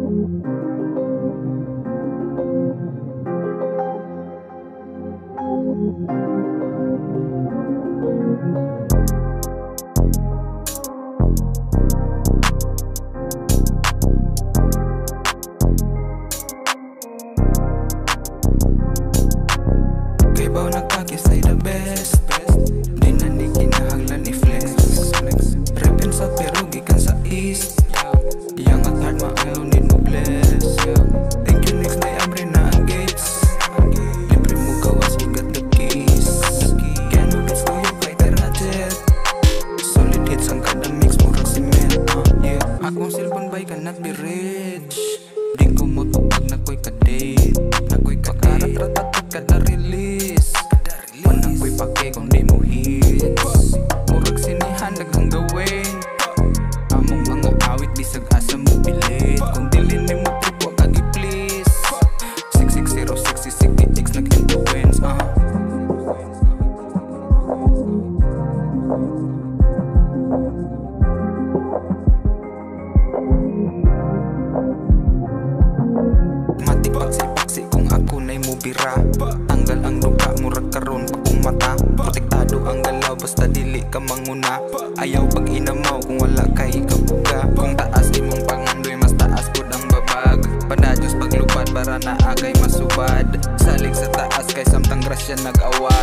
Kaybaw nagkakis ay the best. Di na ni kinahanglan ni flex. Repin sa pero gikan sa east. Yang at heart maalo ni no bless. Thank you next day abre na ang gates. Libre mo gawas igat the keys. Can we get kuyo kay Terajet. Solid hits ang kada mix murag cement. Yeah, akong cellphone bay cannot be rich. Di ko mo tupag na ko'y kadate. Na ko'y kakarat-ratat kada release. Wanang ko'y pake kung di mo hits. Murag sinihan naghang gawin. Among mga awit bisag asa mo pilit. Kung dilin ni mo trip kagi please. 66066 nag-influence. Paksi kung ako na'y mubira. Tanggal ang luka, murag karon pakong mata. Protektado ang galaw, basta dili ka manguna. Ayaw pag inamaw kung wala kay kabuga. Kung taas imong pangandoy, mas taas pod ang babag. Padadyos paglupad para naagay masubad. Salig sa taas kay samtang grasya nag-awa.